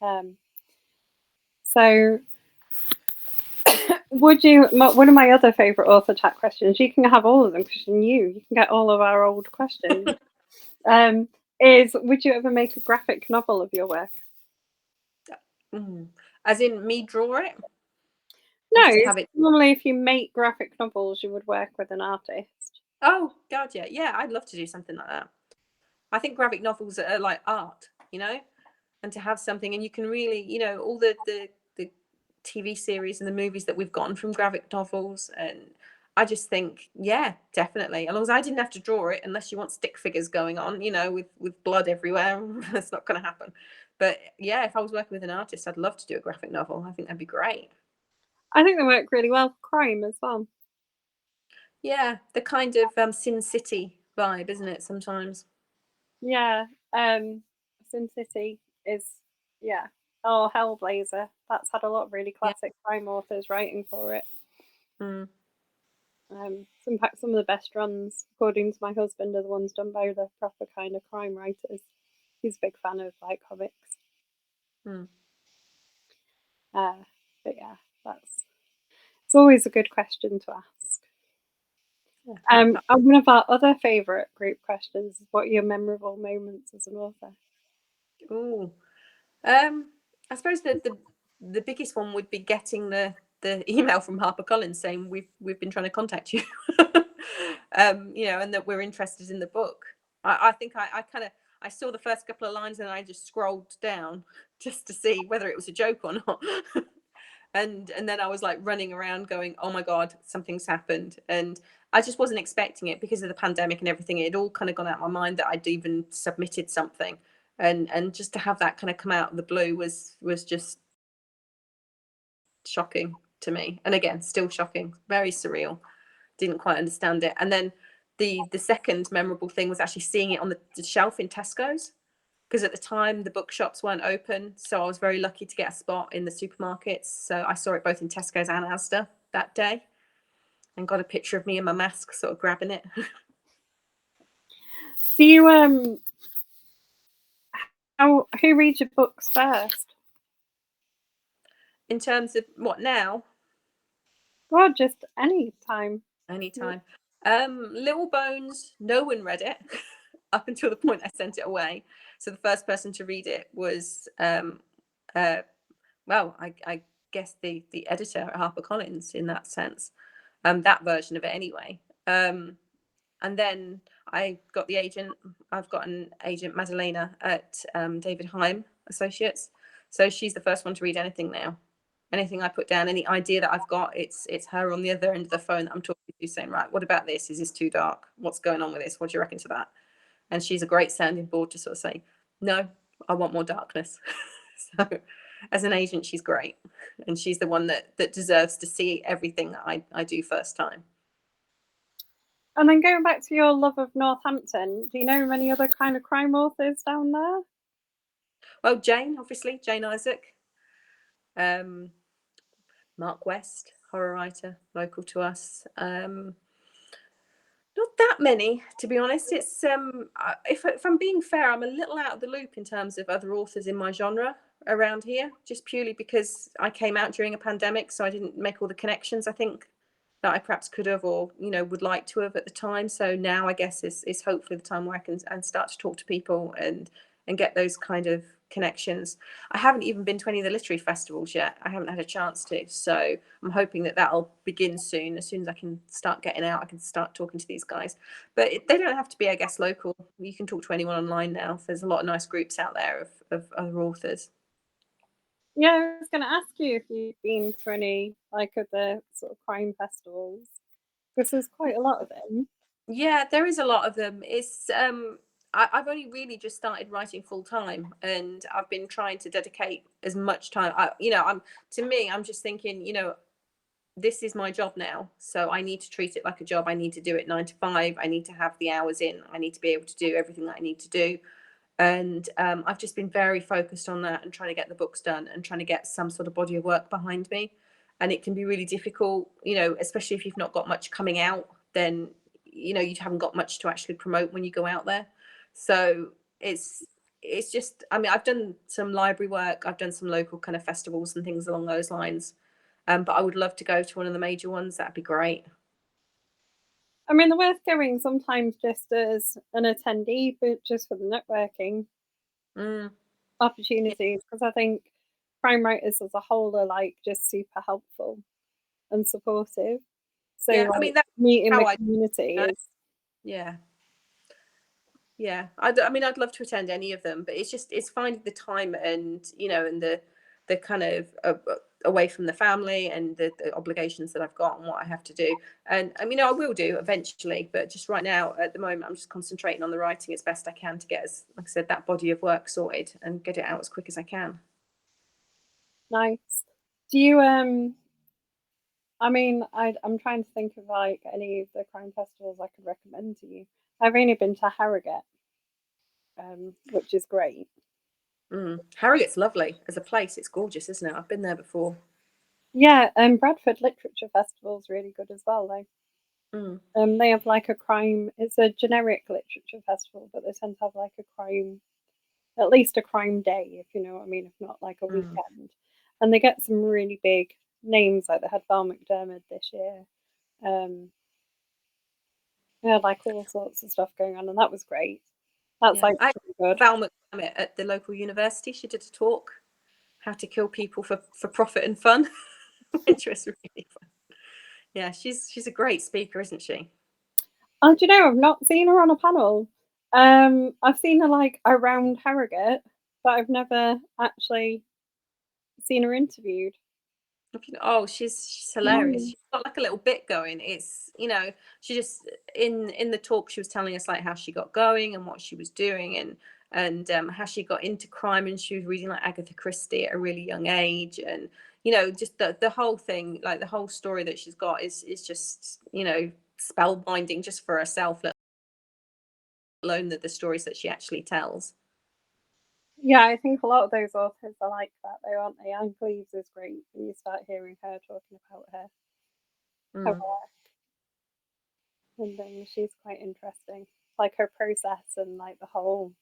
them. So, would you? One of my other favourite author chat questions. You can have all of them because you're new. You can get all of our old questions. Is would you ever make a graphic novel of your work? As in me draw it? No, normally if you make graphic novels, you would work with an artist. Oh, God, yeah. Yeah, I'd love to do something like that. I think graphic novels are like art, and to have something, and you can really, all the TV series and the movies that we've gotten from graphic novels. And I just think, yeah, definitely. As long as I didn't have to draw it, unless you want stick figures going on, with blood everywhere, that's not going to happen. But yeah, if I was working with an artist, I'd love to do a graphic novel. I think that'd be great. I think they work really well for crime as well. Yeah, the kind of Sin City vibe, isn't it, sometimes? Yeah, Sin City is, yeah. Oh, Hellblazer. That's had a lot of really classic crime authors writing for it. In fact, some of the best runs, according to my husband, are the ones done by the proper kind of crime writers. He's a big fan of like comics. But yeah, it's always a good question to ask. And one of our other favourite group questions is, what are your memorable moments as an author? Oh, I suppose the biggest one would be getting the email from HarperCollins saying we've been trying to contact you, and that we're interested in the book. I think I saw the first couple of lines and I just scrolled down just to see whether it was a joke or not. And then I was like running around going, oh my God, something's happened. And I just wasn't expecting it because of the pandemic and everything. It had all kind of gone out of my mind that I'd even submitted something. And just to have that kind of come out of the blue was just shocking to me. And again, still shocking, very surreal. Didn't quite understand it. And then the second memorable thing was actually seeing it on the shelf in Tesco's, because at the time the bookshops weren't open. So I was very lucky to get a spot in the supermarkets. So I saw it both in Tesco's and Asda that day and got a picture of me in my mask sort of grabbing it. Do you who reads your books first? In terms of what now? Well, just anytime. Little Bones, no one read it up until the point I sent it away. So the first person to read it was I guess the editor at HarperCollins in that sense, that version of it anyway. And then I got the agent. I've got an agent, Madalena, at David Heim Associates. So she's the first one to read anything now. Anything I put down, any idea that I've got, it's her on the other end of the phone that I'm talking to, saying, right, what about this? Is this too dark? What's going on with this? What do you reckon to that? And she's a great sounding board to sort of say, no, I want more darkness. So as an agent, she's great. And she's the one that deserves to see everything that I do first time. And then going back to your love of Northampton, do you know many other kind of crime authors down there? Well, Jane, obviously, Jane Isaac. Mark West, horror writer, local to us. Not that many, to be honest. It's if I'm being fair, I'm a little out of the loop in terms of other authors in my genre around here, just purely because I came out during a pandemic, so I didn't make all the connections I think that I perhaps could have, or would like to have at the time. So now I guess is hopefully the time where I can and start to talk to people and get those kind of connections. I haven't even been to any of the literary festivals yet. I haven't had a chance to. So I'm hoping that that'll begin soon. As soon as I can start getting out, I can start talking to these guys. But they don't have to be, I guess, local. You can talk to anyone online now. There's a lot of nice groups out there of other authors. Yeah, I was going to ask you if you've been to any like of the sort of crime festivals, because there's quite a lot of them. Yeah, there is a lot of them. It's I've only really just started writing full time, and I've been trying to dedicate as much time. I'm just thinking, this is my job now, so I need to treat it like a job. I need to do it 9 to 5. I need to have the hours in. I need to be able to do everything that I need to do. And I've just been very focused on that and trying to get the books done and trying to get some sort of body of work behind me. And it can be really difficult, especially if you've not got much coming out, then you haven't got much to actually promote when you go out there. So it's just, I mean, I've done some library work, I've done some local kind of festivals and things along those lines. But I would love to go to one of the major ones. That'd be great. I mean, they're worth going sometimes just as an attendee, but just for the networking Mm. opportunities, because I think crime writers as a whole are like just super helpful and supportive. So Yeah, I like mean, that's meeting how the I, community is yeah. Yeah, I mean, I'd love to attend any of them, but it's finding the time and and the kind of away from the family and the obligations that I've got and what I have to do. And I mean, I will do eventually, but just right now, at the moment, I'm just concentrating on the writing as best I can to get, like I said, that body of work sorted and get it out as quick as I can. nice. Do you I mean, I'm trying to think of like any of the crime festivals I could recommend to you. I've only been to Harrogate, which is great. Harrogate's lovely as a place. It's gorgeous, isn't it? I've been there before. Yeah, Bradford Literature Festival is really good as well, though. Mm, They have like a crime. It's a generic literature festival, but they tend to have like a crime, at least a crime day, if you know what I mean. If not like a mm. weekend, and they get some really big names. Like they had Val McDermid this year. Um, they had like all sorts of stuff going on, and that was great. That's Yeah, like I pretty good. Val McDermid at the local university. She did a talk, how to kill people for profit and fun, which was really fun. Yeah, she's a great speaker, isn't she? Oh, do you know, I've not seen her on a panel. I've seen her like around Harrogate, but I've never actually seen her interviewed. Oh, she's hilarious. No. She's got like a little bit going. It's she just in the talk she was telling us like how she got going and what she was doing and how she got into crime, and she was reading like Agatha Christie at a really young age, and just the whole thing, like the whole story that she's got is just spellbinding just for herself, let alone the stories that she actually tells. Yeah, I think a lot of those authors are like that, though, aren't they? Anne Cleeves is great when you start hearing her talking about her Mm. work, and she's quite interesting. Like her process and like the whole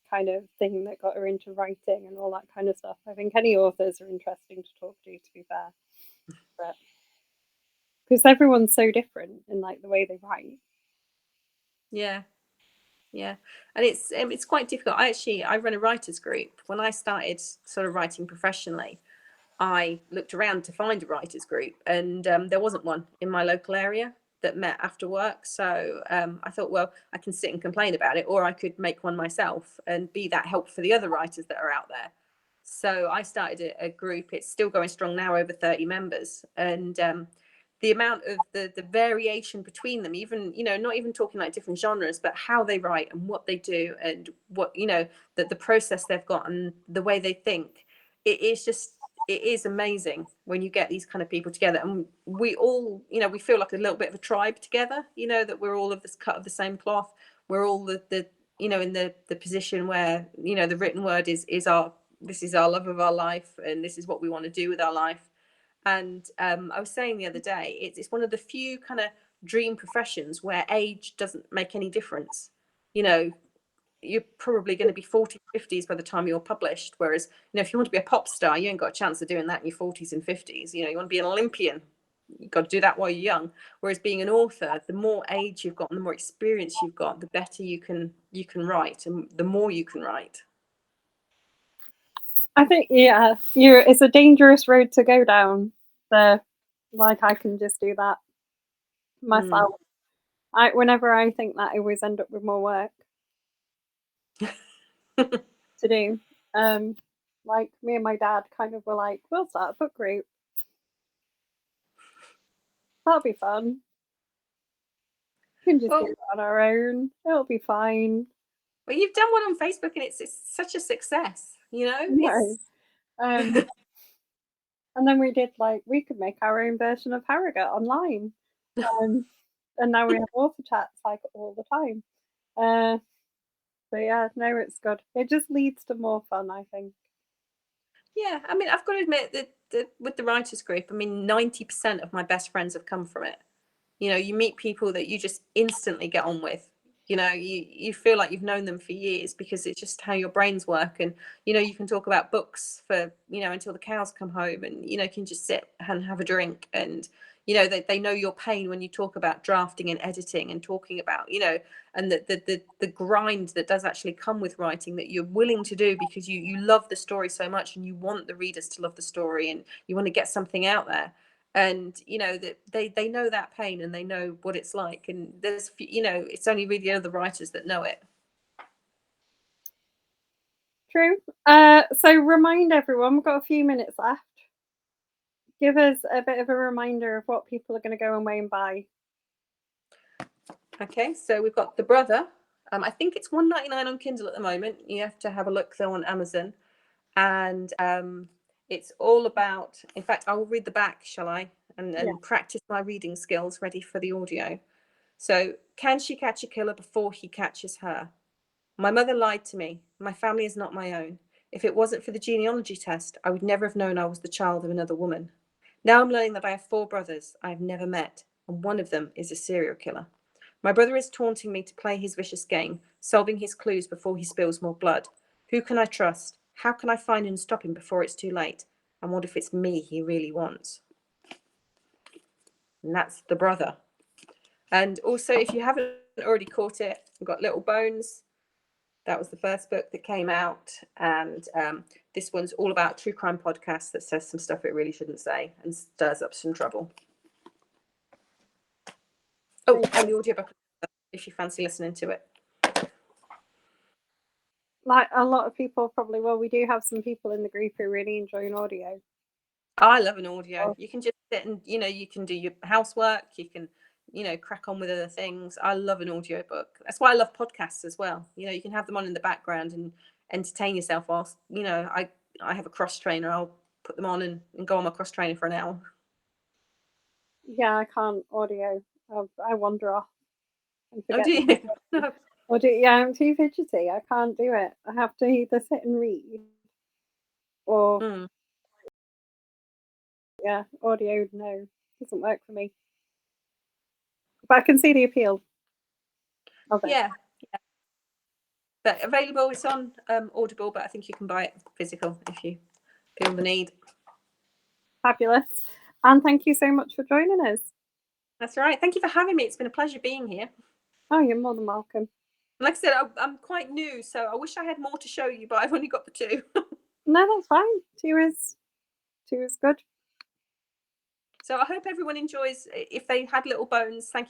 kind of thing that got her into writing and all that kind of stuff. I think any authors are interesting to talk to be fair, but because everyone's so different in like the way they write. Yeah. Yeah, and it's quite difficult. I run a writers group. When I started sort of writing professionally, I looked around to find a writers group, and there wasn't one in my local area that met after work. So I thought, well, I can sit and complain about it, or I could make one myself and be that help for the other writers that are out there. So I started a group. It's still going strong now, over 30 members, and the amount of the variation between them, even not even talking like different genres, but how they write and what they do and what that the process they've got and the way they think, it is amazing when you get these kind of people together, and we all we feel like a little bit of a tribe together, that we're all of this cut of the same cloth. We're all the in the position where the written word is our, this is our love of our life, and this is what we want to do with our life. And I was saying the other day, it's one of the few kind of dream professions where age doesn't make any difference. You know, you're probably going to be 40s, 50s by the time you're published. Whereas, if you want to be a pop star, you ain't got a chance of doing that in your 40s and 50s. You want to be an Olympian, you've got to do that while you're young. Whereas being an author, the more age you've got and the more experience you've got, the better you can write and the more you can write. I think, yeah, it's a dangerous road to go down. The like I can just do that myself. Whenever I think that, I always end up with more work to do. Like me and my dad kind of were like, we'll start a book group. That'll be fun. We can just do it on our own. It'll be fine. Well, you've done one on Facebook, and it's such a success. You know, No. And then we did we could make our own version of Harrogate online. And now we have author chats all the time. But yeah, no, it's good. It just leads to more fun, I think. Yeah, I mean, I've got to admit that with the writers group, I mean, 90% of my best friends have come from it. You know, you meet people that you just instantly get on with. You know, you feel like you've known them for years because it's just how your brains work. And, you know, you can talk about books for, you know, until the cows come home, and, you know, can just sit and have a drink. And, you know, they know your pain when you talk about drafting and editing and talking about, you know, and the grind that does actually come with writing that you're willing to do because you love the story so much and you want the readers to love the story and you want to get something out there. And you know that they know that pain and they know what it's like, and there's, you know, it's only really the other writers that know it. True. So remind everyone, we've got a few minutes left. Give us a bit of a reminder of what people are going to go away and buy. Okay, so we've got The Brother. I think it's $1.99 on Kindle at the moment. You have to have a look though on Amazon, and it's all about. In fact, I will read the back, shall I? And practice my reading skills ready for the audio. So, can she catch a killer before he catches her? My mother lied to me. My family is not my own. If it wasn't for the genealogy test, I would never have known I was the child of another woman. Now I'm learning that I have 4 brothers I have never met, and one of them is a serial killer. My brother is taunting me to play his vicious game, solving his clues before he spills more blood. Who can I trust? How can I find and stop him before it's too late? And what if it's me he really wants? And that's The Brother. And also, if you haven't already caught it, we've got Little Bones. That was the first book that came out. And this one's all about true crime podcast that says some stuff it really shouldn't say and stirs up some trouble. Oh, and the audiobook, if you fancy listening to it. Like a lot of people probably will. We do have some people in the group who really enjoy an audio. I love an audio. You can just sit and, you know, you can do your housework. You can, you know, crack on with other things. I love an audio book. That's why I love podcasts as well. You know, you can have them on in the background and entertain yourself whilst, you know, I have a cross trainer. I'll put them on and go on my cross trainer for an hour. Yeah, I can't audio. I wander off and forget. Oh, do you? No. I'm too fidgety. I can't do it. I have to either sit and read or audio. No, doesn't work for me. But I can see the appeal of it. Yeah. But available, it's on Audible, but I think you can buy it physical if you feel the need. Fabulous. And thank you so much for joining us. That's right. Thank you for having me. It's been a pleasure being here. Oh, you're more than welcome. Like I said, I'm quite new, so I wish I had more to show you, but I've only got the 2. No, that's fine. 2 is good. So I hope everyone enjoys. If they had Little Bones, thank